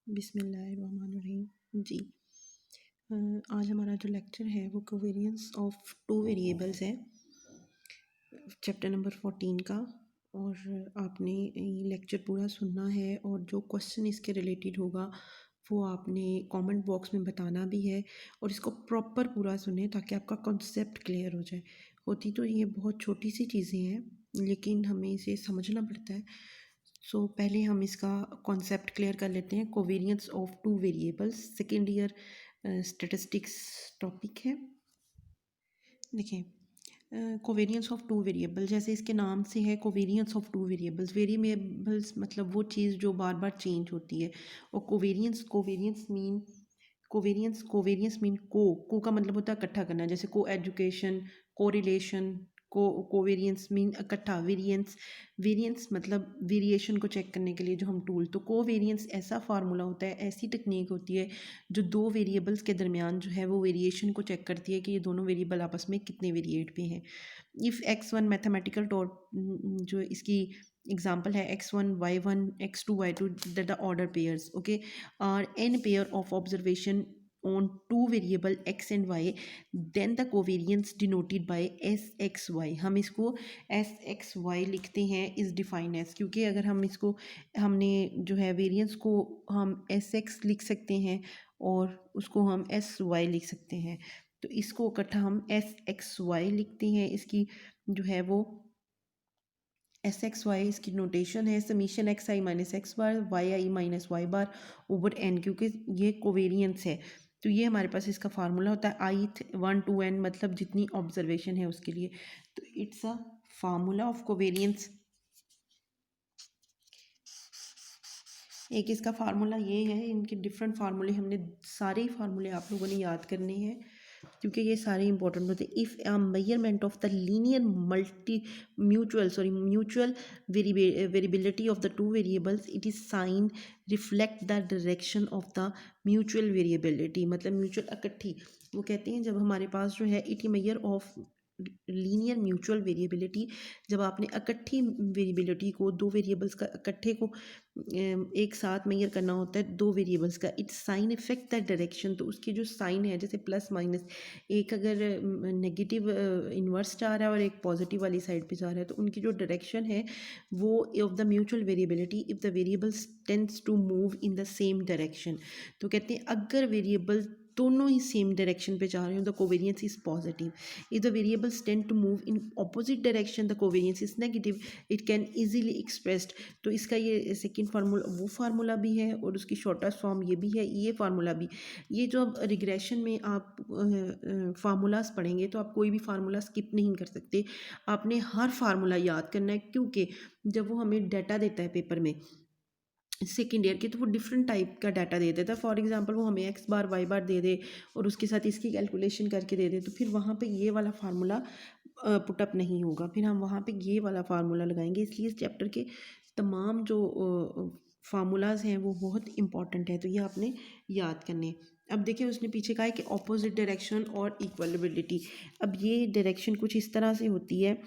बिस्मिल्लाहिर्रहमानिर्रहीम जी। आज हमारा जो लेक्चर है वो कोवेरियंस ऑफ टू वेरिएबल्स है, चैप्टर नंबर 14 का। और आपने ये लेक्चर पूरा सुनना है और जो क्वेश्चन इसके रिलेटेड होगा वो आपने कमेंट बॉक्स में बताना भी है, और इसको प्रॉपर पूरा सुने ताकि आपका कॉन्सेप्ट क्लियर हो जाए। होती तो ये बहुत छोटी सी चीज़ें हैं लेकिन हमें इसे समझना पड़ता है। सो पहले हम इसका कॉन्सेप्ट क्लियर कर लेते हैं। Covariance of two variables second year statistics topic है। देखिए, कोवेरियंस ऑफ टू वेरिएबल, जैसे इसके नाम से है covariance of two variables. Variables मतलब वो चीज़ जो बार बार चेंज होती है। और कोवेरियंस कोवेरियंस मीन को का मतलब होता है इकट्ठा करना, जैसे को एजुकेशन, को रिलेशन। कोवेरियंस मीन इकट्ठा। वेरियंस मतलब वेरिएशन को चेक करने के लिए जो हम टूल। तो कोवेरियंस ऐसा फार्मूला होता है, ऐसी टेक्निक होती है जो दो वेरिएबल्स के दरमियान जो है वो वेरिएशन को चेक करती है कि ये दोनों वेरिएबल आपस में कितने वेरिएट पे हैं। इफ़ x1 मैथमेटिकल टॉर, जो इसकी एग्जांपल है x1 y1 x2 y2 that the order pairs okay are n pair of observation on two variable x and y, then the covariance denoted by sxy। हम इसको sxy लिखते हैं इस define S, क्योंकि अगर हम इसको हमने जो है वेरिएंस को हम sx लिख सकते हैं और उसको हम sy लिख सकते हैं। तो इसको इकट्ठा हम sxy लिखते हैं। इसकी जो है वो sxy इसकी नोटेशन है summation x I minus x bar Y i minus Y bar over N, क्योंकि ये कोवेरियंस है। तो ये हमारे पास इसका फार्मूला होता है आई 1 to n, मतलब जितनी ऑब्जर्वेशन है उसके लिए। तो it's a formula of covariance. एक इसका फार्मूला ये है, इनके डिफरेंट फार्मूले हमने सारे ही फार्मूले आप लोगों ने याद करने हैं क्योंकि ये सारे इंपॉर्टेंट होते हैं। If a measurement of the linear mutual variability of the two variables, it is sine reflect the direction of the mutual variability, मतलब म्यूचुअल इकट्ठी। वो कहते हैं जब हमारे पास जो है it measure of linear mutual variability, जब आपने इकट्ठी वेरिएबिलिटी को दो वेरिएबल्स का इकट्ठे को एक साथ मेजर करना होता है दो वेरिएबल्स का, it sign effect the direction. तो उसकी जो साइन है जैसे प्लस माइनस, एक अगर नेगेटिव इन्वर्स जा रहा है और एक पॉजिटिव वाली साइड पे जा रहा है, तो उनकी जो डायरेक्शन है वो of the mutual variability if the variables tends to move in the same direction. तो कहते हैं अगर वेरिएबल दोनों ही सेम डायरेक्शन पे जा रहे हो the covariance is positive. If the variables tend to move in opposite direction the covariance is negative. It can easily expressed. तो इसका ये सेकंड फार्मूला वो फार्मूला भी है और उसकी शॉर्टेस्ट फॉर्म ये भी है, ये फार्मूला भी। ये जो अब रिग्रेशन में आप फार्मूलाज पढ़ेंगे तो आप कोई भी फार्मूला स्किप नहीं कर सकते, आपने हर फार्मूला याद करना है, क्योंकि जब वो हमें डाटा देता है पेपर में सेकेंड ईयर की तो वो डिफरेंट टाइप का डाटा दे देता है। फॉर एग्जांपल वो हमें एक्स बार वाई बार दे दे और उसके साथ इसकी कैलकुलेशन करके दे दे, तो फिर वहाँ पे ये वाला फार्मूला पुटअप नहीं होगा, फिर हम वहाँ पे ये वाला फार्मूला लगाएंगे। इसलिए इस चैप्टर के तमाम जो फार्मूलाज हैं वो बहुत इंपॉर्टेंट है, तो ये आपने याद करने। अब देखिए उसने पीछे कहा है कि ऑपोजिट डायरेक्शन और इक्वलिबिलिटी। अब ये डायरेक्शन कुछ इस तरह से होती है।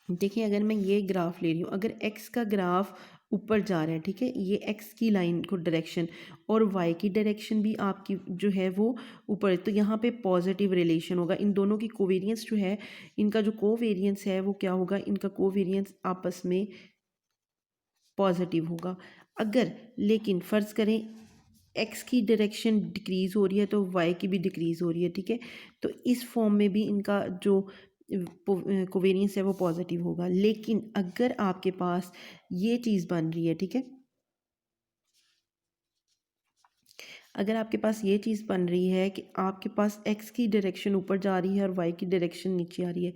देखिए अगर मैं ये ग्राफ ले रही हूँ, अगर एक्स का ग्राफ ऊपर जा रहा है, ठीक है, ये एक्स की लाइन को डायरेक्शन, और वाई की डायरेक्शन भी आपकी जो है वो ऊपर है, तो यहाँ पे पॉजिटिव रिलेशन होगा। इन दोनों की कोवेरियंस जो है, इनका जो कोवेरियंस है वो क्या होगा, इनका कोवेरियंस आपस में पॉजिटिव होगा। अगर लेकिन फ़र्ज़ करें एक्स की डायरेक्शन डिक्रीज़ हो रही है तो वाई की भी डिक्रीज़ हो रही है, ठीक है, तो इस फॉर्म में भी इनका जो कोवेरियंस है वो पॉजिटिव होगा। लेकिन अगर आपके पास ये चीज़ बन रही है, ठीक है, अगर आपके पास ये चीज़ बन रही है कि आपके पास एक्स की डायरेक्शन ऊपर जा रही है और वाई की डायरेक्शन नीचे आ रही है,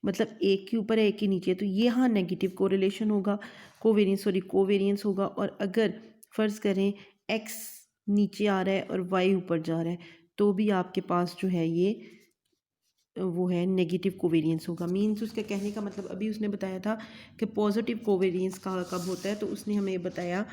मतलब एक के ऊपर है एक की नीचे, तो ये यहाँ नेगेटिव कोरिलेशन होगा, कोवेरियंस होगा। और अगर फ़र्ज़ करें एक्स नीचे आ रहा है और वाई ऊपर जा रहा है, तो भी आपके पास जो है ये वो है नेगेटिव कोवेरियंस होगा। मीन्स उसके कहने का मतलब, अभी उसने बताया था कि पॉजिटिव कोवेरियंस का कब होता है, तो उसने हमें बताया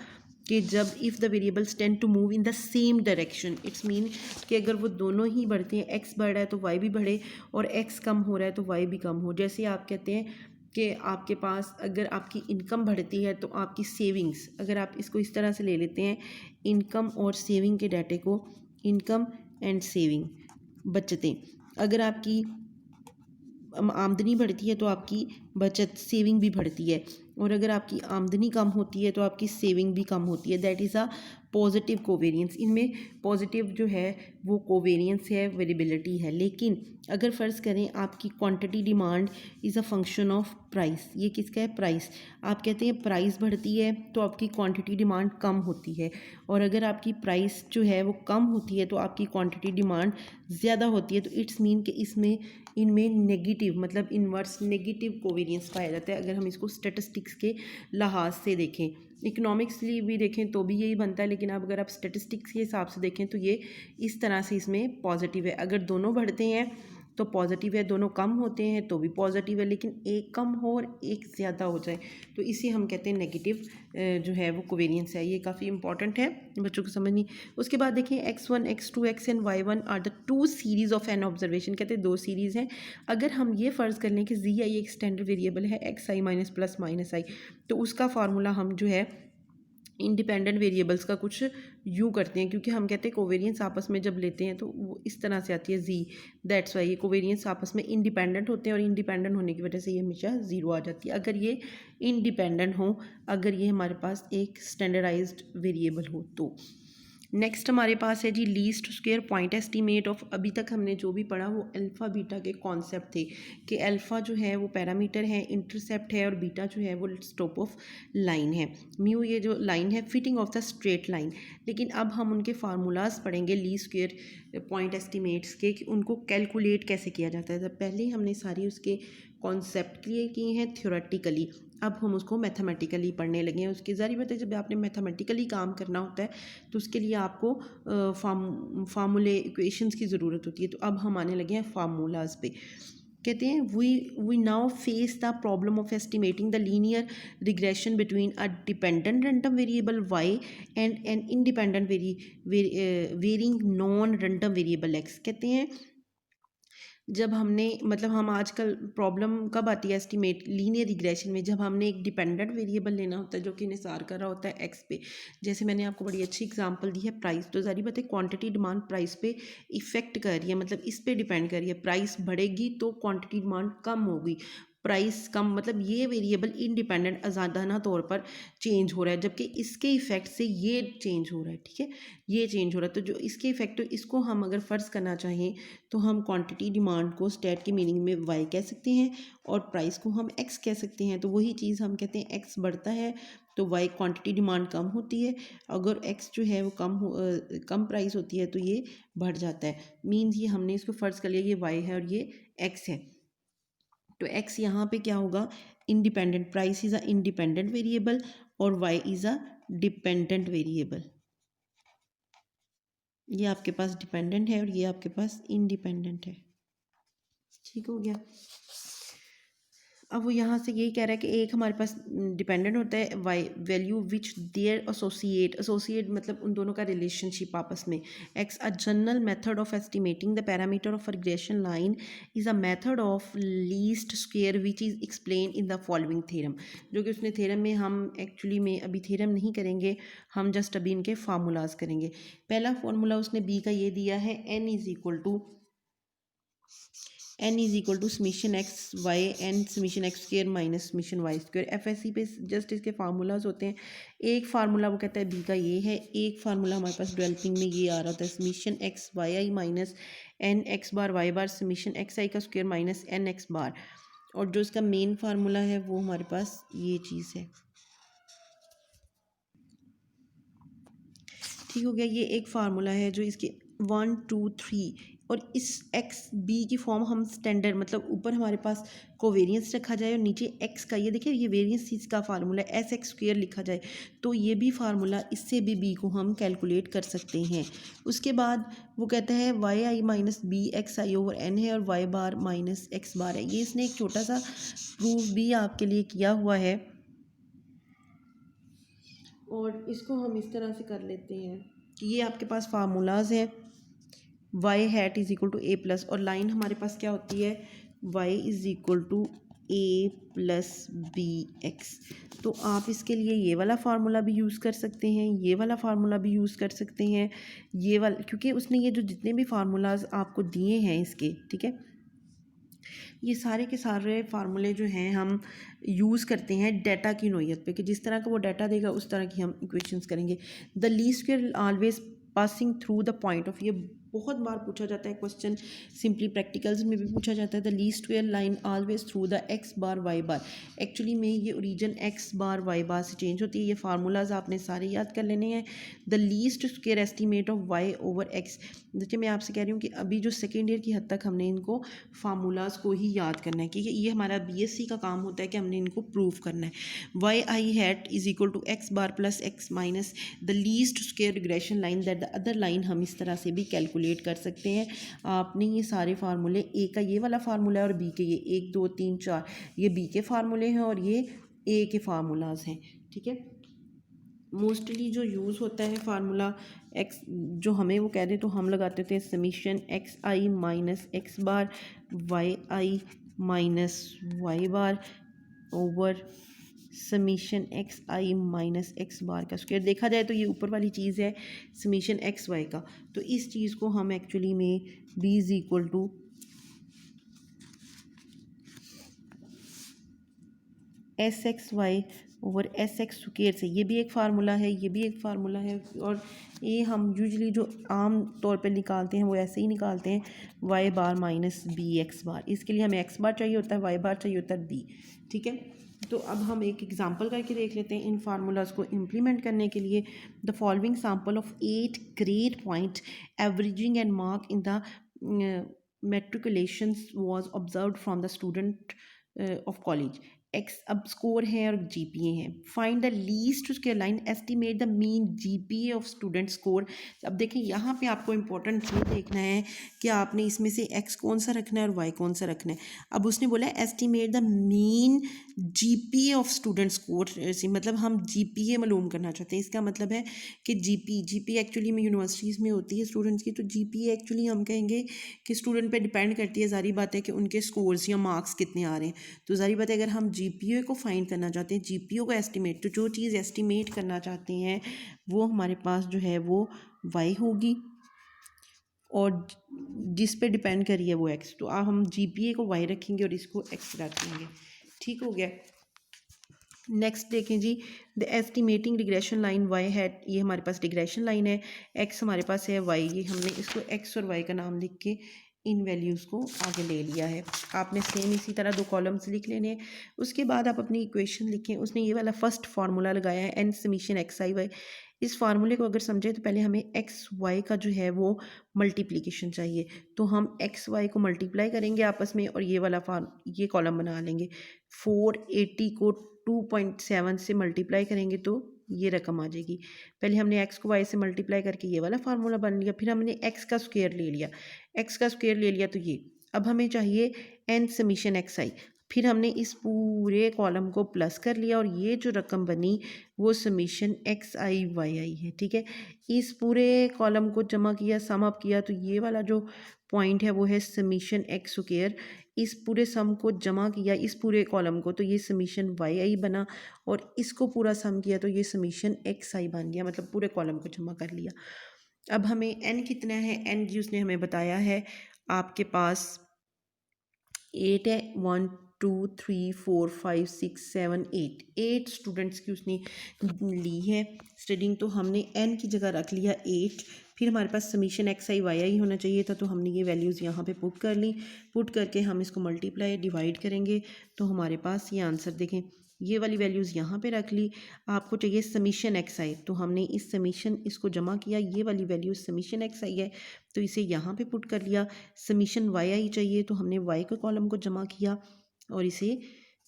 कि जब if the variables tend to move in the same direction, it's mean कि अगर वो दोनों ही बढ़ते हैं, एक्स बढ़ रहा है तो वाई भी बढ़े और एक्स कम हो रहा है तो वाई भी कम हो। जैसे आप कहते हैं कि आपके पास अगर आपकी इनकम बढ़ती है तो आपकी सेविंग्स, अगर आप इसको इस तरह से ले लेते हैं इनकम और सेविंग के डाटे को, इनकम एंड सेविंग, बचतें, अगर आपकी आमदनी बढ़ती है तो आपकी बचत सेविंग भी बढ़ती है, और अगर आपकी आमदनी कम होती है तो आपकी सेविंग भी कम होती है। That is a positive covariance. इनमें पॉजिटिव जो है वो कोवेरिएंस है, वेरिएबिलिटी है। लेकिन अगर फ़र्ज़ करें आपकी quantity demand is a function of price, ये किसका है, प्राइस। आप कहते हैं प्राइस बढ़ती है तो आपकी क्वांटिटी डिमांड कम होती है, और अगर आपकी प्राइस जो है वो कम होती है तो आपकी क्वांटिटी डिमांड ज़्यादा होती है। तो इट्स मीन कि इसमें इनमें नेगेटिव मतलब इन्वर्स नेगेटिव कोवेरिएंस पाया जाता है। अगर हम इसको स्टैटिस्टिक्स के लिहाज से देखें, इकोनॉमिक्सली भी देखें तो भी यही बनता है, लेकिन अब अगर आप स्टैटिस्टिक्स के हिसाब से देखें तो ये इस तरह से इसमें पॉजिटिव है। अगर दोनों बढ़ते हैं तो पॉजिटिव है, दोनों कम होते हैं तो भी पॉजिटिव है, लेकिन एक कम हो और एक ज़्यादा हो जाए तो इसे हम कहते हैं नेगेटिव जो है वो कोवेरिएंस है। ये काफ़ी इंपॉर्टेंट है बच्चों को समझनी। उसके बाद देखें x1 x2 xn y1 are the two series of n observation, कहते हैं दो सीरीज़ हैं। अगर हम ये फ़र्ज़ कर लें कि जी आई एक स्टैंडर्ड वेरिएबल है एक्स आई माइनस प्लस माइनस आई, तो उसका फार्मूला हम जो है इंडिपेंडेंट वेरिएबल्स का कुछ यूँ करते हैं, क्योंकि हम कहते हैं कोवेरिएंस आपस में जब लेते हैं तो वो इस तरह से आती है जी, दैट्स वाई ये कोवेरिएंस आपस में इंडिपेंडेंट होते हैं, और इंडिपेंडेंट होने की वजह से ये हमेशा ज़ीरो आ जाती है अगर ये इंडिपेंडेंट हो, अगर ये हमारे पास एक स्टैंडर्डाइज्ड वेरिएबल हो तो। नेक्स्ट हमारे पास है जी least square point estimate of. अभी तक हमने जो भी पढ़ा वो अल्फ़ा बीटा के कॉन्सेप्ट थे कि अल्फ़ा जो है वो पैरामीटर है, इंटरसेप्ट है, और बीटा जो है वो स्लोप ऑफ लाइन है। म्यू ये जो लाइन है fitting of the straight line. लेकिन अब हम उनके फार्मूलाज पढ़ेंगे लीस्ट स्क्वायर पॉइंट एस्टीमेट्स के, कि उनको कैलकुलेट कैसे किया जाता है। तो पहले हमने सारी उसके कॉन्सेप्ट क्लियर किए हैं थ्योरेटिकली, अब हम उसको मैथमेटिकली पढ़ने लगे हैं। उसकी ज़ाहिर बात है जब आपने मैथमेटिकली काम करना होता है तो उसके लिए आपको फार्मूले इक्वेशंस की ज़रूरत होती है। तो अब हम आने लगे हैं फार्मूलाज पे। कहते हैं we now face the problem of estimating the linear regression between a dependent random variable y and an independent varying non random variable x. कहते हैं जब हमने मतलब हम आजकल प्रॉब्लम कब आती है एस्टिमेट लीनियर रिग्रेशन में, जब हमने एक डिपेंडेंट वेरिएबल लेना होता है जो कि निसार कर रहा होता है एक्स पे। जैसे मैंने आपको बड़ी अच्छी एग्जांपल दी है प्राइस, तो ज़ाहिर बात है क्वांटिटी डिमांड प्राइस पे इफेक्ट कर रही है, मतलब इस पे डिपेंड कर रही है। प्राइस बढ़ेगी तो क्वांटिटी डिमांड कम होगी, प्राइस कम मतलब ये वेरिएबल इंडिपेंडेंट आज़ादाना तौर पर चेंज हो रहा है, जबकि इसके इफेक्ट से ये चेंज हो रहा है। ठीक है, ये चेंज हो रहा है, तो जो इसके इफेक्ट इसको हम अगर फ़र्ज़ करना चाहें तो हम क्वांटिटी डिमांड को स्टेट की मीनिंग में वाई कह सकते हैं और प्राइस को हम एक्स कह सकते हैं। तो वही चीज़ हम कहते हैं एक्स बढ़ता है तो वाई क्वांटिटी डिमांड कम होती है, अगर एक्स जो है वो कम प्राइस होती है तो ये बढ़ जाता है। मीन्स ये हमने इसको फ़र्ज़ कर लिया ये वाई है और ये एक्स है, तो एक्स यहाँ पे क्या होगा, independent, price is a independent variable और y is a dependent variable. ये आपके पास डिपेंडेंट है और ये आपके पास इंडिपेंडेंट है। ठीक हो गया। अब वो यहाँ से यही कह रहा है कि एक हमारे पास डिपेंडेंट होता है y value which there associate मतलब उन दोनों का रिलेशनशिप आपस में। X a general method of estimating the parameter of regression line is a method of least square which is explain in the following theorem. जो कि उसने थ्योरम में, हम एक्चुअली में अभी थ्योरम नहीं करेंगे, हम जस्ट अभी इनके फार्मूलाज करेंगे। पहला फार्मूला उसने बी का ये दिया है n is equal to summation x y n summation x square minus summation y square. F S C पे जस्ट इसके फार्मूलाज होते हैं। एक फार्मूला वो कहता है बी का ये है, एक फार्मूला हमारे पास डेवलपिंग में ये आ रहा होता है summation x Y i minus N x bar y bar summation x आई का स्क्र माइनस एन एक्स बार, और जो इसका मेन फार्मूला है वो हमारे पास ये चीज़ है। ठीक हो गया, ये एक फार्मूला है जो इसके 1 2 3 और इस एक्स बी की फॉर्म हम स्टैंडर्ड मतलब ऊपर हमारे पास कोवेरियंस रखा जाए और नीचे एक्स का ये देखिए ये वेरियंस चीज़ का फार्मूला एस एक्स स्क्वेयर लिखा जाए, तो ये भी फार्मूला इससे भी बी को हम कैलकुलेट कर सकते हैं। उसके बाद वो कहता है y i minus b x i over n है और y bar minus x bar है। ये इसने एक छोटा सा प्रूफ भी आपके लिए किया हुआ है और इसको हम इस तरह से कर लेते हैं कि ये आपके पास फार्मूलाज है y hat is equal to a plus, और लाइन हमारे पास क्या होती है y is equal to a plus b x. तो आप इसके लिए ये वाला फार्मूला भी यूज़ कर सकते हैं, ये वाला फार्मूला भी यूज़ कर सकते हैं, ये वाला, क्योंकि उसने ये जो जितने भी फार्मूलाज आपको दिए हैं इसके, ठीक है, ये सारे के सारे फार्मूले जो हैं हम यूज़ करते हैं डाटा की नोयत पे, कि जिस तरह का वो डाटा देगा उस तरह की हम इक्वेशंस करेंगे। The least square always passing through the point of, ये बहुत बार पूछा जाता है क्वेश्चन, सिंपली प्रैक्टिकल्स में भी पूछा जाता है। The least square line always through the x bar y bar, actually में ये origin x bar y bar से चेंज होती है। ये फार्मूलाज आपने सारे याद कर लेने हैं। The least square estimate of y over x, देखिए मैं आपसे कह रही हूँ कि अभी जो सेकेंड ईयर की हद तक हमने इनको फार्मूलाज को ही याद करना है, क्योंकि ये हमारा बीएससी का काम होता है कि हमने इनको प्रूव करना है। Y i hat is equal to x bar plus x minus the least square regression line that the other line, हम इस तरह से भी कैलकुलेट कर सकते हैं। आपने ये सारे फार्मूले, ए का ये वाला फार्मूला है और बी के ये 1 2 3 4 ये बी के फार्मूले हैं और ये ए के फार्मूलाज हैं, ठीक है। मोस्टली जो यूज़ होता है फार्मूला एक्स, जो हमें वो कह दे तो हम लगाते थे summation x I minus x bar Y i minus Y bar over summation x I minus x बार का स्क्वायर। देखा जाए तो ये ऊपर वाली चीज़ है समीशन एक्स वाई का, तो इस चीज़ को हम एक्चुअली में b is equal to s x y over s x square से, ये भी एक फार्मूला है, ये भी एक फार्मूला है, और ये हम यूजुअली जो आम तौर पे निकालते हैं वो ऐसे ही निकालते हैं y bar minus b x बार। इसके लिए हमें एक्स बार चाहिए होता है, वाई बार चाहिए होता है बी, ठीक है। तो अब हम एक एग्जांपल करके देख लेते हैं इन फार्मूलाज को इम्प्लीमेंट करने के लिए। The following sample of 8 grade point averaging and mark in the matriculations was observed from the student of college। X अब स्कोर है और जीपीए है। फाइंड द लीस्ट उसके line estimate the mean GPA of student score. अब देखिए यहाँ पे आपको इंपॉर्टेंट ये देखना है कि आपने इसमें से एक्स कौन सा रखना है और वाई कौन सा रखना है। अब उसने बोला estimate the mean GPA of student score से, मतलब हम जीपीए मालूम करना चाहते हैं। इसका मतलब है कि जीपी एक्चुअली में यूनिवर्सिटीज़ में होती है स्टूडेंट्स की, तो जीपीए एक्चुअली हम कहेंगे कि स्टूडेंट पे डिपेंड करती है, जारी बात है कि उनके स्कोर्स या मार्क्स कितने आ रहे हैं। तो जारी बात है अगर हम जीपीओ को फाइंड करना चाहते हैं, जीपीओ को एस्टिमेट, तो जो चीज़ एस्टिमेट करना चाहते हैं वो हमारे पास जो है वो वाई होगी और जिस पे डिपेंड करिए वो एक्स। तो अब हम जीपीए को वाई रखेंगे और इसको एक्स रख देंगे, ठीक हो गया। नेक्स्ट देखें जी, the estimating regression line y hat, ये हमारे पास रिग्रेशन लाइन है, एक्स हमारे पास है, वाई, ये हमने इसको एक्स और वाई का नाम लिख के इन वैल्यूज़ को आगे ले लिया है। आपने सेम इसी तरह 2 कॉलम्स लिख लेने हैं। उसके बाद आप अपनी इक्वेशन लिखें। उसने ये वाला फर्स्ट फार्मूला लगाया है एन समीशन एक्स आई वाई। इस फार्मूले को अगर समझे तो पहले हमें एक्स वाई का जो है वो मल्टीप्लिकेशन चाहिए, तो हम एक्स वाई को मल्टीप्लाई करेंगे आपस में और ये वाला ये कॉलम बना लेंगे। 480 को 2.7 से मल्टीप्लाई करेंगे तो ये रकम आ जाएगी। पहले हमने एक्स को वाई से मल्टीप्लाई करके ये वाला फार्मूला बन लिया, फिर हमने एक्स का स्क्वायर ले लिया, एक्स का स्क्वायर ले लिया तो ये। अब हमें चाहिए एन समीशन एक्स आई, फिर हमने इस पूरे कॉलम को प्लस कर लिया और ये जो रकम बनी वो समीशन एक्स आई वाई आई है, ठीक है। इस पूरे कॉलम को जमा किया, सम अप किया, तो ये वाला जो पॉइंट है वो है समीशन एक्स स्क्वायर। इस पूरे सम को जमा किया इस पूरे कॉलम को, तो ये समीशन वाई आई बना, और इसको पूरा सम किया तो ये समीशन एक्स आई बन गया, मतलब पूरे कॉलम को जमा कर लिया। अब हमें एन कितना है, एन जी उसने हमें बताया है आपके पास 8 है, 1 2 3 4 5 6 7 8 स्टूडेंट्स की उसने ली है स्टडिंग, तो हमने एन की जगह रख लिया 8। फिर हमारे पास समीशन एक्स आई वाई आई होना चाहिए था, तो हमने ये वैल्यूज़ यहाँ पे पुट कर ली। पुट करके हम इसको मल्टीप्लाई डिवाइड करेंगे तो हमारे पास ये आंसर देखें, ये वाली वैल्यूज़ यहाँ पे रख ली। आपको चाहिए समीशन एक्स आई, तो हमने इस समीशन इसको जमा किया, ये वाली वैल्यू समीशन एक्स आई है तो इसे यहाँ पे पुट कर लिया। समीशन वाई आई चाहिए तो हमने वाई के कॉलम को जमा किया और इसे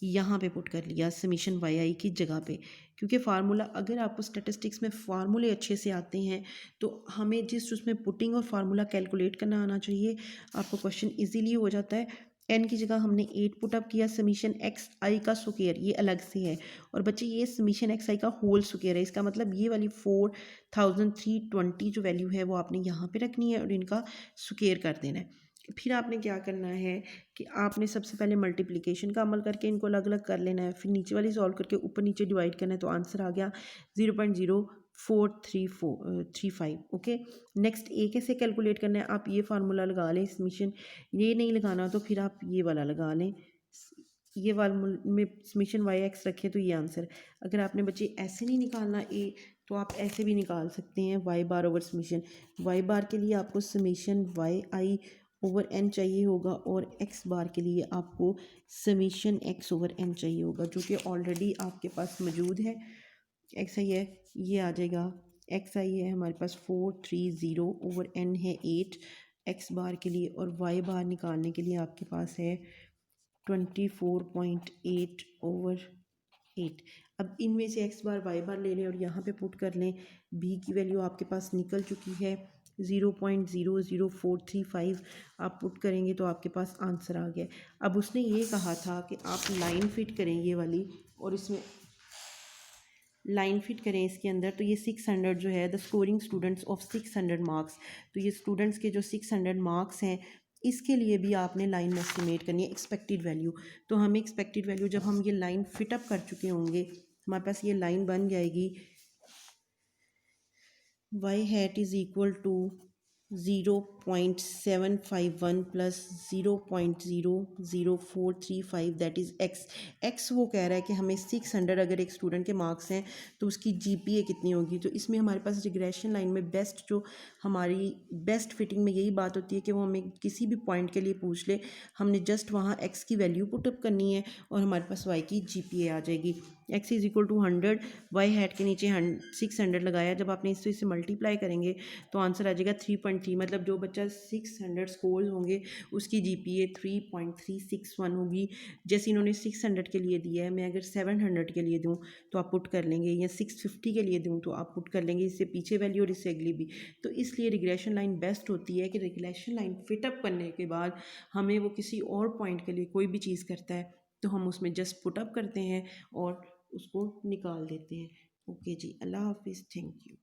यहाँ पे पुट कर लिया समीशन वाई आई की जगह पे। क्योंकि फार्मूला, अगर आपको स्टैटिस्टिक्स में फार्मूले अच्छे से आते हैं तो हमें जिस उसमें पुटिंग और फार्मूला कैलकुलेट करना आना चाहिए, आपको क्वेश्चन इजीली हो जाता है। एन की जगह हमने 8 पुटअप किया, समीशन एक्स आई का स्क्वायर ये अलग से है, और बच्चे ये समीशन एक्स आई का होल स्क्वायर है। इसका मतलब ये वाली 4320 जो वैल्यू है वो आपने यहाँ पे रखनी है और इनका स्क्वायर कर देना है। फिर आपने क्या करना है कि आपने सबसे पहले मल्टीप्लिकेशन का अमल करके इनको अलग अलग कर लेना है, फिर नीचे वाली सॉल्व करके ऊपर नीचे डिवाइड करना है, तो आंसर आ गया 0.043435। ओके, नेक्स्ट ए कैसे कैलकुलेट करना है, आप ये फार्मूला लगा लें, समीशन ये नहीं लगाना तो फिर आप ये वाला लगा लें, ये वाला में समीशन वाई एक्स रखें तो ये आंसर। अगर आपने बच्चे ऐसे नहीं निकालना ए, तो आप ऐसे भी निकाल सकते हैं, y bar over summation y bar के लिए आपको summation y i over n चाहिए होगा, और एक्स बार के लिए आपको समीशन एक्स ओवर एन चाहिए होगा, जो कि ऑलरेडी आपके पास मौजूद है। एक्स आई है, ये आ जाएगा, एक्स आई है हमारे पास 430 ओवर एन है 8 एक्स बार के लिए, और वाई बार निकालने के लिए आपके पास है 24.8 ओवर 8। अब इनमें से एक्स बार वाई बार ले लें और यहाँ पे पुट कर लें, बी की वैल्यू आपके पास निकल चुकी है 0.00435, आप पुट करेंगे तो आपके पास आंसर आ गया। अब उसने ये कहा था कि आप लाइन फिट करें ये वाली, और इसमें लाइन फिट करें इसके अंदर, तो ये 600 जो है the scoring students of 600 marks, तो ये स्टूडेंट्स के जो 600 मार्क्स हैं इसके लिए भी आपने लाइन एस्टिमेट करनी है एक्सपेक्टेड वैल्यू। तो हमें एक्सपेक्टेड वैल्यू जब हम ये लाइन फिटअप कर चुके होंगे, हमारे पास ये लाइन बन जाएगी y hat is equal to 0.751 plus 0.00435, that is x। x वो कह रहा है कि हमें 600 अगर एक स्टूडेंट के मार्क्स हैं तो उसकी GPA कितनी होगी। तो इसमें हमारे पास रिग्रेशन लाइन में बेस्ट जो हमारी बेस्ट फिटिंग में यही बात होती है कि वो हमें किसी भी पॉइंट के लिए पूछ ले, हमने जस्ट वहाँ x की वैल्यू पुटअप करनी है और हमारे पास y की GPA आ जाएगी। x is equal to 100, y hat के नीचे 600 लगाया, जब आपने इससे मल्टीप्लाई करेंगे तो आंसर आ जाएगा 3.3, मतलब जो बच्चा 600 स्कोर होंगे उसकी GPA 3.361 होगी। जैसे इन्होंने 600 के लिए दिया है, मैं अगर 700 के लिए दूँ तो आप पुट कर लेंगे, या 650 के लिए दूँ तो आप पुट कर लेंगे, इससे पीछे वैल्यू और इससे अगली भी। तो इसलिए रिग्रेशन लाइन बेस्ट होती है कि रिग्रेशन लाइन फिटअप करने के बाद हमें वो किसी और पॉइंट के लिए कोई भी चीज़ करता है तो हम उसमें जस्ट पुटअप करते हैं और उसको निकाल देते हैं। ओके जी, अल्लाह हाफिज़, थैंक यू।